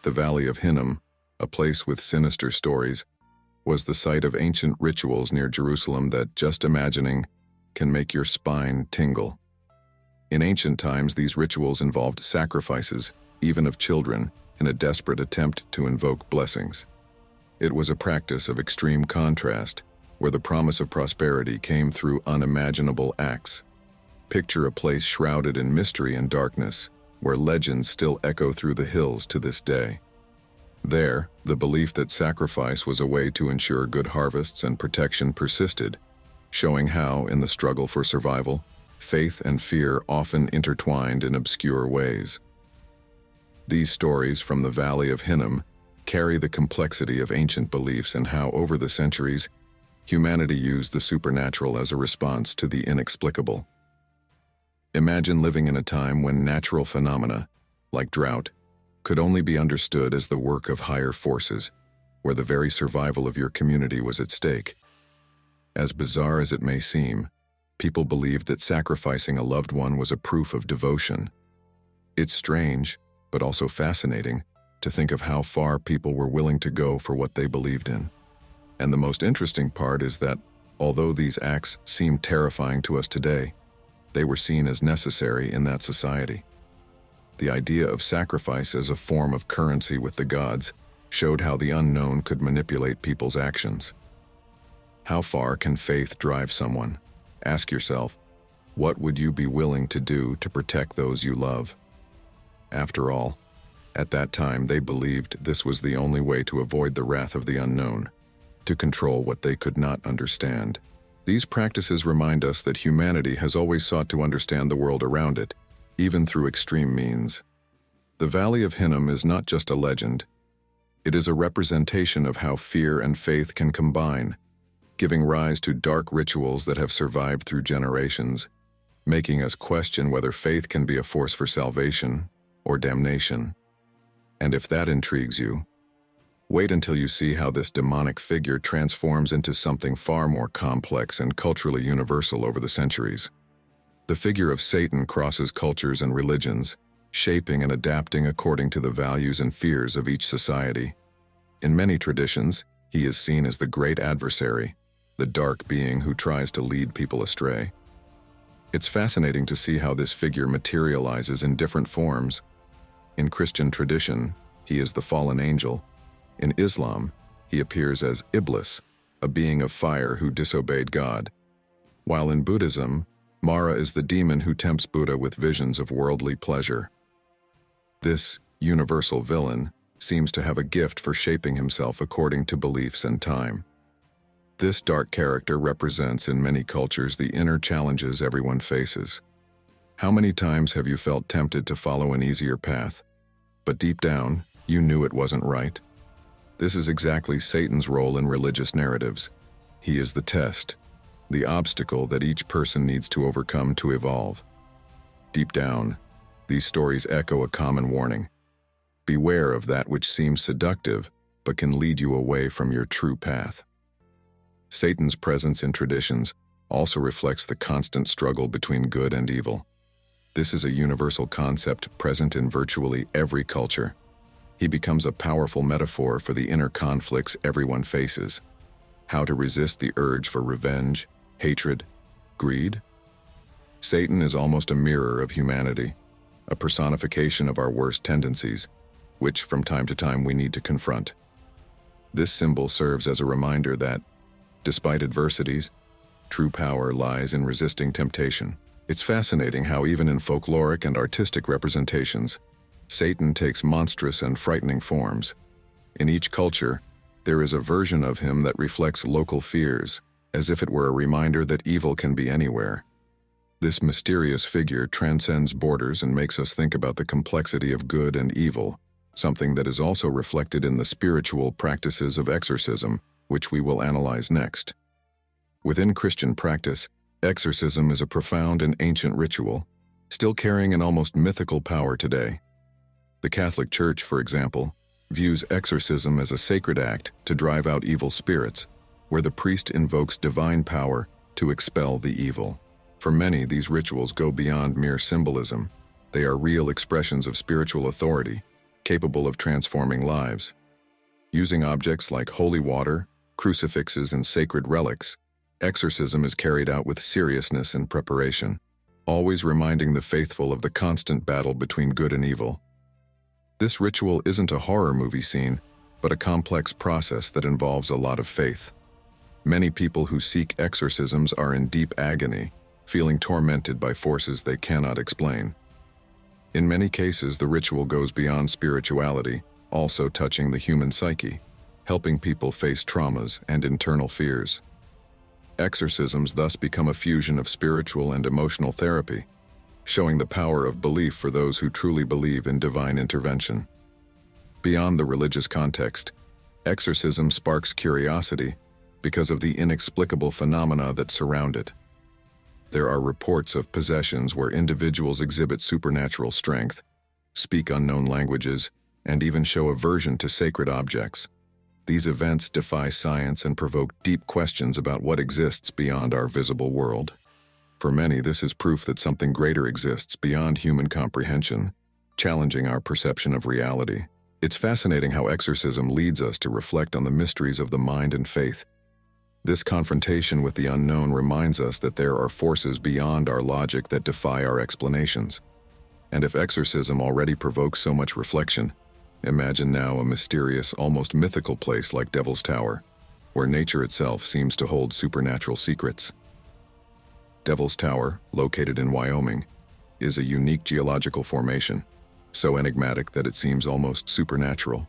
The Valley of Hinnom, a place with sinister stories, was the site of ancient rituals near Jerusalem that, just imagining, can make your spine tingle. In ancient times, these rituals involved sacrifices, even of children, in a desperate attempt to invoke blessings. It was a practice of extreme contrast, where the promise of prosperity came through unimaginable acts. Picture a place shrouded in mystery and darkness, where legends still echo through the hills to this day. There, the belief that sacrifice was a way to ensure good harvests and protection persisted, showing how, in the struggle for survival, faith and fear often intertwined in obscure ways. These stories from the Valley of Hinnom carry the complexity of ancient beliefs and how, over the centuries, humanity used the supernatural as a response to the inexplicable. Imagine living in a time when natural phenomena, like drought, could only be understood as the work of higher forces, where the very survival of your community was at stake. As bizarre as it may seem, people believed that sacrificing a loved one was a proof of devotion. It's strange, but also fascinating, to think of how far people were willing to go for what they believed in. And the most interesting part is that, although these acts seem terrifying to us today, they were seen as necessary in that society. The idea of sacrifice as a form of currency with the gods showed how the unknown could manipulate people's actions. How far can faith drive someone? Ask yourself, what would you be willing to do to protect those you love? After all, at that time they believed this was the only way to avoid the wrath of the unknown, to control what they could not understand. These practices remind us that humanity has always sought to understand the world around it, even through extreme means. The Valley of Hinnom is not just a legend. It is a representation of how fear and faith can combine, giving rise to dark rituals that have survived through generations, making us question whether faith can be a force for salvation or damnation. And if that intrigues you, wait until you see how this demonic figure transforms into something far more complex and culturally universal over the centuries. The figure of Satan crosses cultures and religions, shaping and adapting according to the values and fears of each society. In many traditions, he is seen as the great adversary, the dark being who tries to lead people astray. It's fascinating to see how this figure materializes in different forms. In Christian tradition, he is the fallen angel. In Islam, he appears as Iblis, a being of fire who disobeyed God. While in Buddhism, Mara is the demon who tempts Buddha with visions of worldly pleasure. This universal villain seems to have a gift for shaping himself according to beliefs and time. This dark character represents in many cultures the inner challenges everyone faces. How many times have you felt tempted to follow an easier path, but deep down, you knew it wasn't right? This is exactly Satan's role in religious narratives. He is the test, the obstacle that each person needs to overcome to evolve. Deep down, these stories echo a common warning. Beware of that which seems seductive, but can lead you away from your true path. Satan's presence in traditions also reflects the constant struggle between good and evil. This is a universal concept present in virtually every culture. He becomes a powerful metaphor for the inner conflicts everyone faces. How to resist the urge for revenge, hatred, greed? Satan is almost a mirror of humanity, a personification of our worst tendencies, which from time to time we need to confront. This symbol serves as a reminder that, despite adversities, true power lies in resisting temptation. It's fascinating how even in folkloric and artistic representations, Satan takes monstrous and frightening forms. In each culture, there is a version of him that reflects local fears, as if it were a reminder that evil can be anywhere. This mysterious figure transcends borders and makes us think about the complexity of good and evil, something that is also reflected in the spiritual practices of exorcism, which we will analyze next. Within Christian practice, exorcism is a profound and ancient ritual, still carrying an almost mythical power today. The Catholic Church, for example, views exorcism as a sacred act to drive out evil spirits, where the priest invokes divine power to expel the evil. For many, these rituals go beyond mere symbolism. They are real expressions of spiritual authority, capable of transforming lives. Using objects like holy water, crucifixes, and sacred relics, exorcism is carried out with seriousness and preparation, always reminding the faithful of the constant battle between good and evil. This ritual isn't a horror movie scene, but a complex process that involves a lot of faith. Many people who seek exorcisms are in deep agony, feeling tormented by forces they cannot explain. In many cases, the ritual goes beyond spirituality, also touching the human psyche, helping people face traumas and internal fears. Exorcisms thus become a fusion of spiritual and emotional therapy, showing the power of belief for those who truly believe in divine intervention. Beyond the religious context, exorcism sparks curiosity because of the inexplicable phenomena that surround it. There are reports of possessions where individuals exhibit supernatural strength, speak unknown languages, and even show aversion to sacred objects. These events defy science and provoke deep questions about what exists beyond our visible world. For many, this is proof that something greater exists beyond human comprehension, challenging our perception of reality. It's fascinating how exorcism leads us to reflect on the mysteries of the mind and faith. This confrontation with the unknown reminds us that there are forces beyond our logic that defy our explanations. And if exorcism already provokes so much reflection, imagine now a mysterious, almost mythical place like Devil's Tower, where nature itself seems to hold supernatural secrets. Devil's Tower, located in Wyoming, is a unique geological formation, so enigmatic that it seems almost supernatural.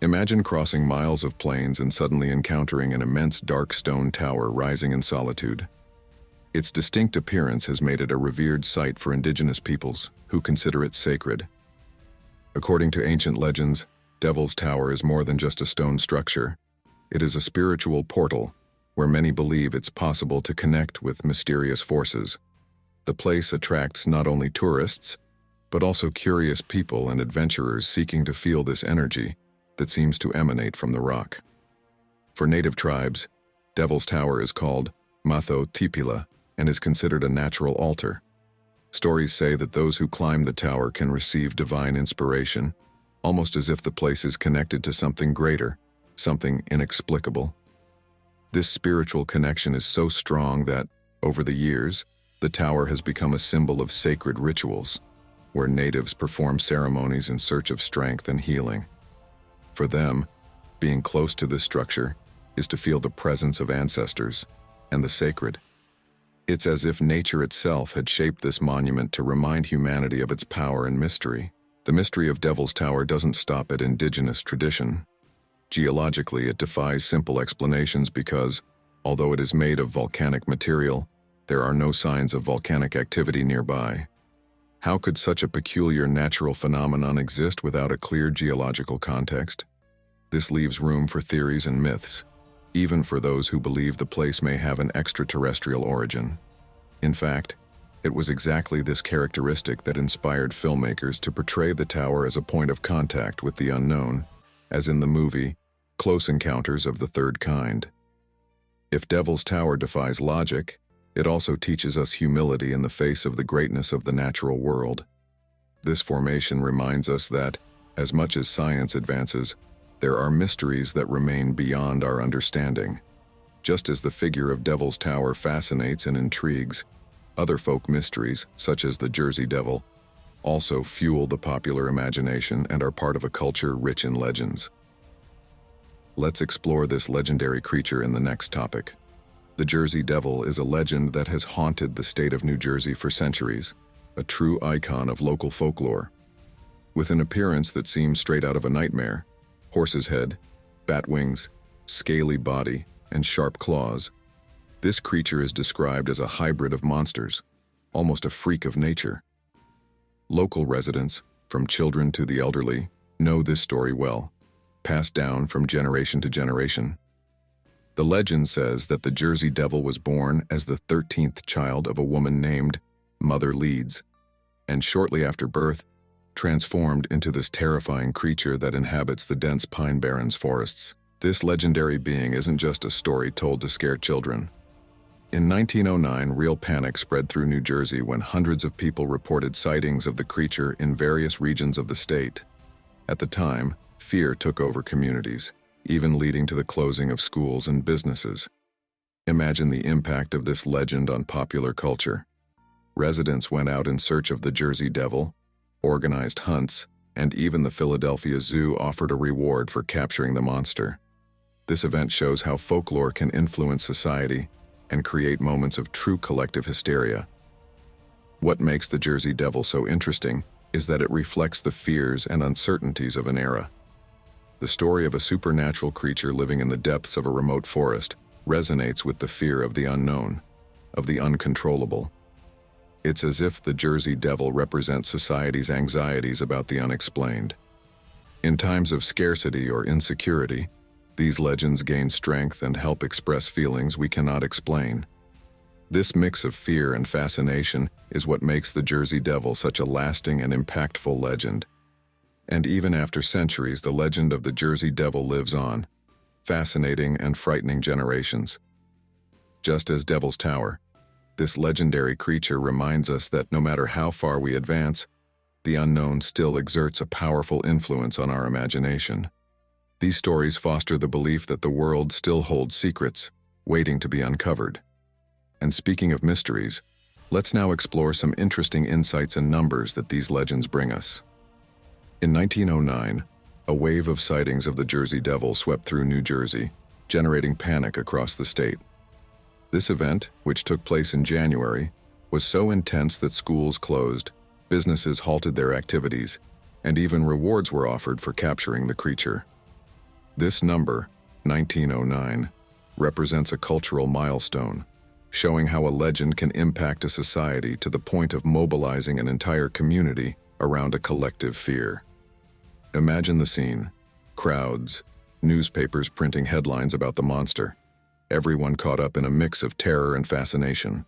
Imagine crossing miles of plains and suddenly encountering an immense dark stone tower rising in solitude. Its distinct appearance has made it a revered site for indigenous peoples, who consider it sacred. According to ancient legends, Devil's Tower is more than just a stone structure. It is a spiritual portal, where many believe it's possible to connect with mysterious forces. The place attracts not only tourists, but also curious people and adventurers seeking to feel this energy that seems to emanate from the rock. For native tribes, Devil's Tower is called Matho Tipila and is considered a natural altar. Stories say that those who climb the tower can receive divine inspiration, almost as if the place is connected to something greater, something inexplicable. This spiritual connection is so strong that, over the years, the tower has become a symbol of sacred rituals, where natives perform ceremonies in search of strength and healing. For them, being close to this structure is to feel the presence of ancestors and the sacred. It's as if nature itself had shaped this monument to remind humanity of its power and mystery. The mystery of Devil's Tower doesn't stop at indigenous tradition. Geologically, it defies simple explanations because, although it is made of volcanic material, there are no signs of volcanic activity nearby. How could such a peculiar natural phenomenon exist without a clear geological context? This leaves room for theories and myths, even for those who believe the place may have an extraterrestrial origin. In fact, it was exactly this characteristic that inspired filmmakers to portray the tower as a point of contact with the unknown, as in the movie Close Encounters of the Third Kind. If Devil's Tower defies logic, it also teaches us humility in the face of the greatness of the natural world. This formation reminds us that, as much as science advances, there are mysteries that remain beyond our understanding. Just as the figure of Devil's Tower fascinates and intrigues, other folk mysteries, such as the Jersey Devil, also fuel the popular imagination and are part of a culture rich in legends. Let's explore this legendary creature in the next topic. The Jersey Devil is a legend that has haunted the state of New Jersey for centuries, a true icon of local folklore. With an appearance that seems straight out of a nightmare, horse's head, bat wings, scaly body, and sharp claws, this creature is described as a hybrid of monsters, almost a freak of nature. Local residents, from children to the elderly, know this story well, passed down from generation to generation. The legend says that the Jersey Devil was born as the 13th child of a woman named Mother Leeds, and shortly after birth, transformed into this terrifying creature that inhabits the dense Pine Barrens forests. This legendary being isn't just a story told to scare children. In 1909, real panic spread through New Jersey when hundreds of people reported sightings of the creature in various regions of the state. At the time, fear took over communities, even leading to the closing of schools and businesses. Imagine the impact of this legend on popular culture. Residents went out in search of the Jersey Devil, organized hunts, and even the Philadelphia Zoo offered a reward for capturing the monster. This event shows how folklore can influence society and create moments of true collective hysteria. What makes the Jersey Devil so interesting is that it reflects the fears and uncertainties of an era. The story of a supernatural creature living in the depths of a remote forest resonates with the fear of the unknown, of the uncontrollable. It's as if the Jersey Devil represents society's anxieties about the unexplained. In times of scarcity or insecurity, these legends gain strength and help express feelings we cannot explain. This mix of fear and fascination is what makes the Jersey Devil such a lasting and impactful legend. And even after centuries, the legend of the Jersey Devil lives on, fascinating and frightening generations. Just as Devil's Tower, this legendary creature reminds us that no matter how far we advance, the unknown still exerts a powerful influence on our imagination. These stories foster the belief that the world still holds secrets, waiting to be uncovered. And speaking of mysteries, let's now explore some interesting insights and numbers that these legends bring us. In 1909, a wave of sightings of the Jersey Devil swept through New Jersey, generating panic across the state. This event, which took place in January, was so intense that schools closed, businesses halted their activities, and even rewards were offered for capturing the creature. This number, 1909, represents a cultural milestone, showing how a legend can impact a society to the point of mobilizing an entire community around a collective fear. Imagine the scene: crowds, newspapers printing headlines about the monster, everyone caught up in a mix of terror and fascination.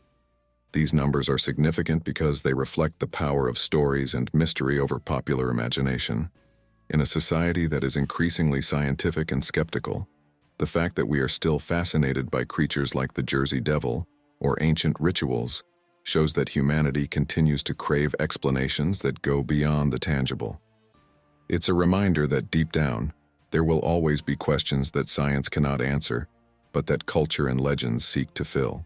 These numbers are significant because they reflect the power of stories and mystery over popular imagination. In a society that is increasingly scientific and skeptical, the fact that we are still fascinated by creatures like the Jersey Devil or ancient rituals shows that humanity continues to crave explanations that go beyond the tangible. It's a reminder that deep down, there will always be questions that science cannot answer, but that culture and legends seek to fill.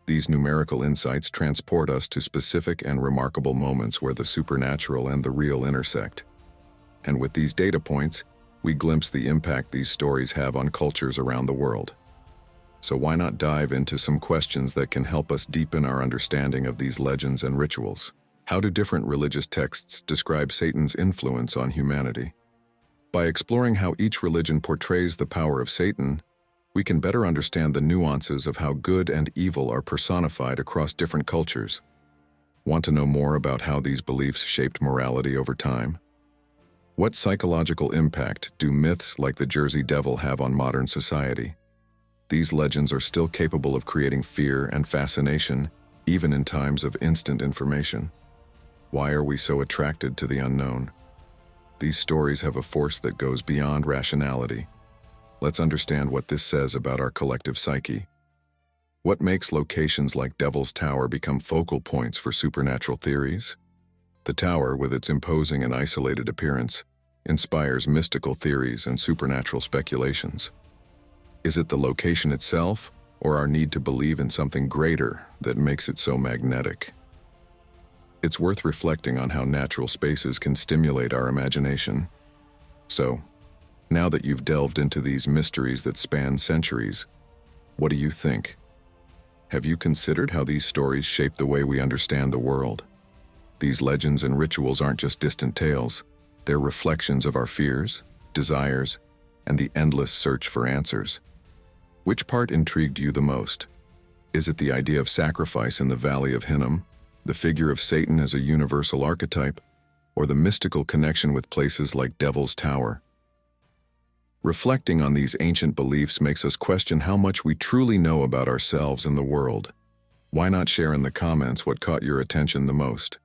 These numerical insights transport us to specific and remarkable moments where the supernatural and the real intersect. And with these data points, we glimpse the impact these stories have on cultures around the world. So why not dive into some questions that can help us deepen our understanding of these legends and rituals? How do different religious texts describe Satan's influence on humanity? By exploring how each religion portrays the power of Satan, we can better understand the nuances of how good and evil are personified across different cultures. Want to know more about how these beliefs shaped morality over time? What psychological impact do myths like the Jersey Devil have on modern society? These legends are still capable of creating fear and fascination, even in times of instant information. Why are we so attracted to the unknown? These stories have a force that goes beyond rationality. Let's understand what this says about our collective psyche. What makes locations like Devil's Tower become focal points for supernatural theories? The tower, with its imposing and isolated appearance, inspires mystical theories and supernatural speculations. Is it the location itself, or our need to believe in something greater that makes it so magnetic? It's worth reflecting on how natural spaces can stimulate our imagination. So, now that you've delved into these mysteries that span centuries, what do you think? Have you considered how these stories shape the way we understand the world? These legends and rituals aren't just distant tales. They're reflections of our fears, desires, and the endless search for answers. Which part intrigued you the most? Is it the idea of sacrifice in the Valley of Hinnom, the figure of Satan as a universal archetype, or the mystical connection with places like Devil's Tower? Reflecting on these ancient beliefs makes us question how much we truly know about ourselves and the world. Why not share in the comments what caught your attention the most?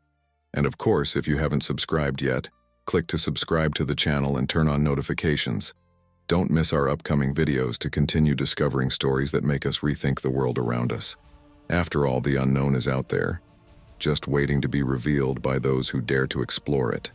And of course, if you haven't subscribed yet, click to subscribe to the channel and turn on notifications. Don't miss our upcoming videos to continue discovering stories that make us rethink the world around us. After all, the unknown is out there, just waiting to be revealed by those who dare to explore it.